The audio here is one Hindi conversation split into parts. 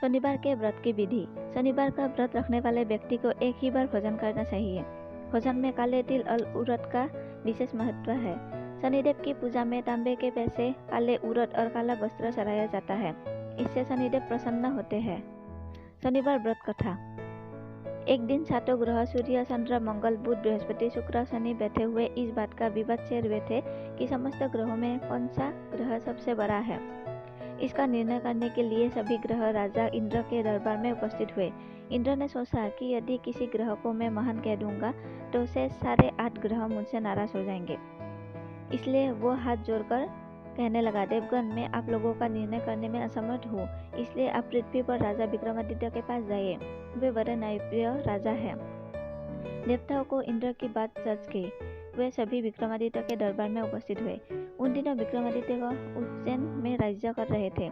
शनिवार के व्रत की विधि। शनिवार का व्रत रखने वाले व्यक्ति को एक ही बार भोजन करना चाहिए। भोजन में काले तिल और उड़द का विशेष महत्व है। शनिदेव की पूजा में तांबे के पैसे, काले उड़द और काला वस्त्र चढ़ाया जाता है। इससे शनिदेव प्रसन्न होते हैं। शनिवार व्रत कथा। एक दिन सातों ग्रह सूर्य, चंद्र, मंगल, बुध, बृहस्पति, शुक्र, शनि बैठे हुए इस बात का विवाद छेड़ रहे थे कि समस्त ग्रहों में कौन सा ग्रह सबसे बड़ा है। इसका निर्णय करने के लिए सभी ग्रह राजा इंद्र के दरबार में उपस्थित हुए। इंद्र ने सोचा कि यदि किसी ग्रह को मैं महान कह दूंगा तो से सारे 8 ग्रह मुझसे नाराज हो जाएंगे। इसलिए वो हाथ जोड़कर कहने लगा, देवगण, मैं आप लोगों का निर्णय करने में असमर्थ हूँ, इसलिए आप पृथ्वी पर राजा विक्रमादित्य के पास जाइए। वे बड़े न्यायप्रिय राजा हैं। देवताओं को इंद्र की बात जच गई। वे सभी विक्रमादित्य के दरबार में उपस्थित हुए। उन दिनों विक्रमादित्य को उज्जैन में राज्य कर रहे थे।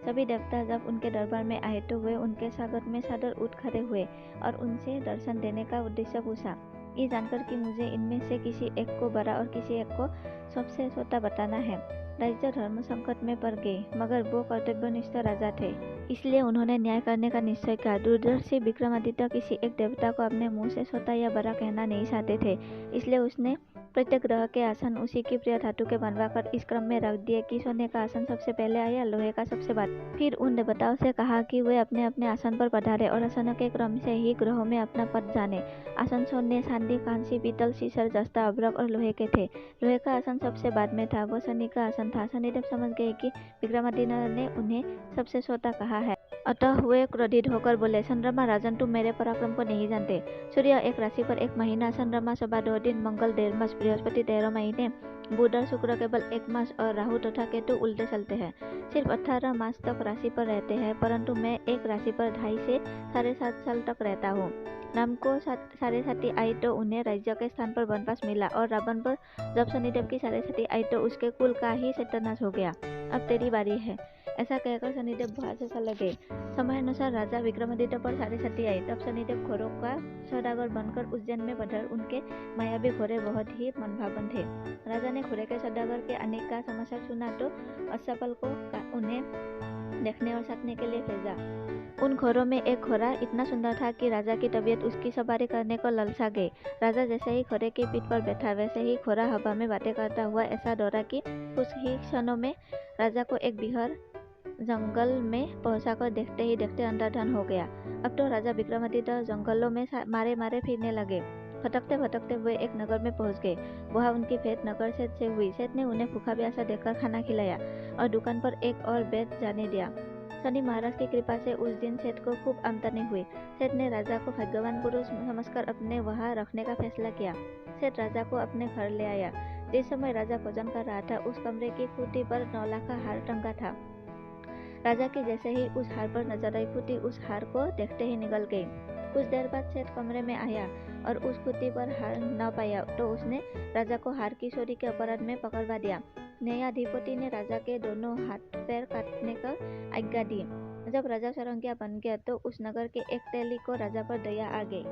सभी देवता जब उनके दरबार में आए तो वे उनके स्वागत में सादर उठ खड़े हुए और उनसे दर्शन देने का उद्देश्य पूछा। ये जानकर कि मुझे इनमें से किसी एक को बड़ा और किसी एक को सबसे छोटा बताना है। राज्य धर्म संकट में पड़ गए, मगर वो कर्तव्यनिष्ठ राजा थे, इसलिए उन्होंने न्याय करने का निश्चय किया। दूरदर्शी विक्रमादित्य किसी एक देवता को अपने मुंह से छोटा या बड़ा कहना नहीं चाहते थे, इसलिए उसने प्रत्येक ग्रह के आसन उसी की प्रिय धातु के बनवाकर इस क्रम में रख दिए कि सोने का आसन सबसे पहले आया, लोहे का सबसे बाद। फिर उन देवताओं से कहा कि वे अपने अपने आसन पर पधारे और आसनों के क्रम से ही ग्रहों में अपना पद जाने। आसन सोने, चांदी, कांसी, पीतल, सीसर, जस्ता, अभ्रक और लोहे के थे। लोहे का आसन सबसे बाद में था, वो शनि का आसन था। शनिदेव समझ गए कि विक्रमादित्य ने उन्हें सबसे छोटा कहा है, अतः वे क्रोधित होकर बोले, चंद्रमा राजन, तुम मेरे पराक्रम को नहीं जानते। सूर्य एक राशि पर 1 महीना, चंद्रमा 2.25 दिन, मंगल 1.5 मास, बृहस्पति 13 महीने, बुध और शुक्र केवल 1 मास और राहु तथा केतु उल्टे चलते हैं। सिर्फ 18 मास तक राशि पर रहते हैं, परंतु मैं एक राशि पर 2.5 से 7.5 साल तक रहता हूँ। राम को 7.5 आई तो उन्हें राज्य के स्थान पर वनवास मिला और रावण पर जब शनिदेव की 7.5 आई तो उसके कुल का ही सत्यानाश हो गया। अब तेरी बारी है। ऐसा कहकर शनिदेव बाहर से चले गए। समयानुसार राजा विक्रमादित्य पर 7.5 आई। तब शनिदेव घोड़ों का सौदागर बनकर उज्जैन में पधार। उनके मायावी घोड़े बहुत ही मनभावन थे। राजा ने घोड़े के सौदागर के आने का समाचार सुना तो अश्वपाल को उन्हें देखने और साधने के लिए भेजा। उन घोड़ों में एक घोड़ा इतना सुंदर था कि राजा की तबीयत उसकी सवारी करने को ललचा गई। राजा जैसे ही घोड़े की पीठ पर बैठा, वैसे ही घोड़ा हवा में बातें करता हुआ ऐसा दौड़ा कि कुछ ही क्षणों में राजा को एक बिहार जंगल में पहुंचाकर देखते ही देखते अंतर्धान हो गया। अब तो राजा विक्रमादित्य जंगलों में मारे मारे फिरने लगे। भटकते भटकते वे एक नगर में पहुंच गए। वहां उनकी भेंट नगर सेठ से हुई। सेठ ने उन्हें भूखा प्यासा देखकर खाना खिलाया और दुकान पर एक और बैठ जाने दिया। शनि महाराज की कृपा से उस दिन सेठ को खूब आमदनी हुई। सेठ ने राजा को भाग्यवान पुरुष समझकर अपने वहां रखने का फैसला किया। सेठ राजा को अपने घर ले आया। जिस समय राजा भोजन कर रहा था, उस कमरे की खूंटी पर 9 लाख का हार टंगा था। राजा की जैसे ही उस हार पर नजर आई, खूंटी उस हार को देखते ही निकल गई। कुछ देर बाद सेठ कमरे में आया और उस खूंटी पर हार न पाया तो उसने राजा को हार की चोरी के अपराध में पकड़वा दिया। न्यायाधिपति ने राजा के दोनों हाथ पैर काटने का आज्ञा दी। जब राजा सरंगिया बन गया तो उस नगर के एक तेली को राजा पर दया आ गई।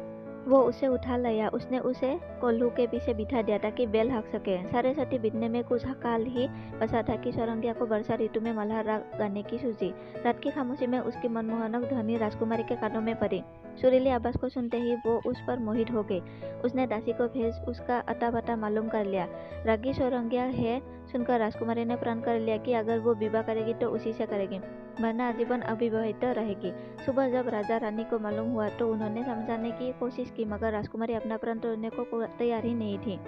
वो उसे उठा लाया। उसने उसे कोल्हू के पीछे बिठा दिया ताकि बैल हाँक सके। 7.5 बीतने में कुछ काल ही बचा था कि सरंगिया को वर्षा ऋतु में मल्हार राग गाने की सूझी। रात की खामोशी में उसकी मनमोहनक ध्वनि राजकुमारी के कानों में पड़ी। सुरीली आवाज को सुनते ही वो उस पर मोहित हो गई। उसने दासी को भेज उसका अता पता मालूम कर लिया। रागी सरंगिया है सुनकर राजकुमारी ने प्रण कर लिया कि अगर वो विवाह करेगी तो उसी से करेगी, वरना आजीवन अविवाहित रहेगी। सुबह जब राजा रानी को मालूम हुआ तो उन्होंने समझाने की कोशिश की, मगर राजकुमारी अपना प्रण तोड़ने को तैयार ही नहीं थी।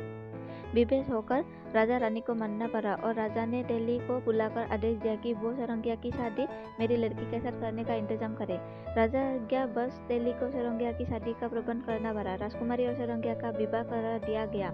विवश होकर राजा रानी को मानना पड़ा और राजा ने तेली को बुलाकर आदेश दिया कि वो सरंगिया की शादी मेरी लड़की के साथ करने का इंतजाम करे। राजा आज्ञा बस तेली को सरंगिया की शादी का प्रबंध करना पड़ा। राजकुमारी और सरंगिया का विवाह करा दिया गया।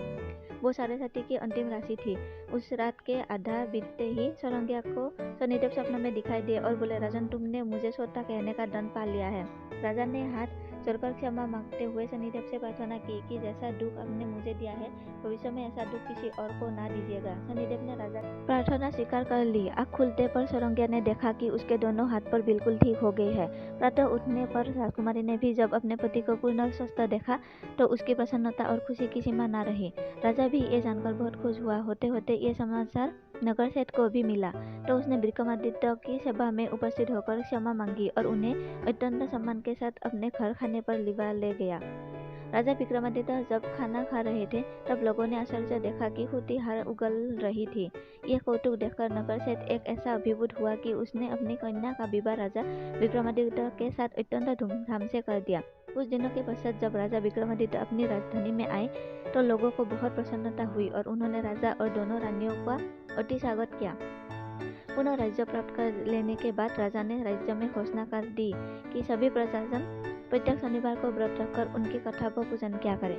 वो 7.5 की अंतिम राशि थी। उस रात के आधा बीतते ही सरंगिया को शनिदेव सपनों में दिखाई दिए और बोले, राजन, तुमने मुझे छोटा कहने का दंड पा लिया है। राजा ने हाथ जोड़कर क्षमा मांगते हुए शनिदेव से प्रार्थना की कि जैसा दुख आपने मुझे दिया है, भविष्य में ऐसा दुख किसी और को ना दीजिएगा। शनिदेव ने राजा प्रार्थना स्वीकार कर ली। आँख खुलते पर सरंगिया ने देखा कि उसके दोनों हाथ पर बिल्कुल ठीक हो गई है। प्रातः उठने पर राजकुमारी ने भी जब अपने पति को पूर्ण स्वस्थ देखा तो उसकी प्रसन्नता और खुशी की सीमा न रही। राजा भी ये जानकर बहुत खुश हुआ। होते होते ये समाचार नगर सेठ को भी मिला तो उसने विक्रमादित्य की सभा में उपस्थित होकर क्षमा मांगी और उन्हें अत्यंत सम्मान के साथ अपने घर खाने पर लिवा ले गया। राजा विक्रमादित्य जब खाना खा रहे थे तब लोगों ने आश्चर्य देखा कि होती हार उगल रही थी। यह कौतुक देखकर नगर सेठ एक ऐसा अभिभूत हुआ कि उसने अपनी कन्या का विवाह राजा विक्रमादित्य के साथ अत्यंत धूमधाम से कर दिया। कुछ दिनों के पश्चात जब राजा विक्रमादित्य अपनी राजधानी में आए तो लोगों को बहुत प्रसन्नता हुई और उन्होंने राजा और दोनों रानियों का अति स्वागत किया। पुनः राज्य प्राप्त कर लेने के बाद राजा ने राज्य में घोषणा कर दी कि सभी प्रशासन प्रत्येक शनिवार को व्रत रखकर उनकी कथा व पूजन किया करें।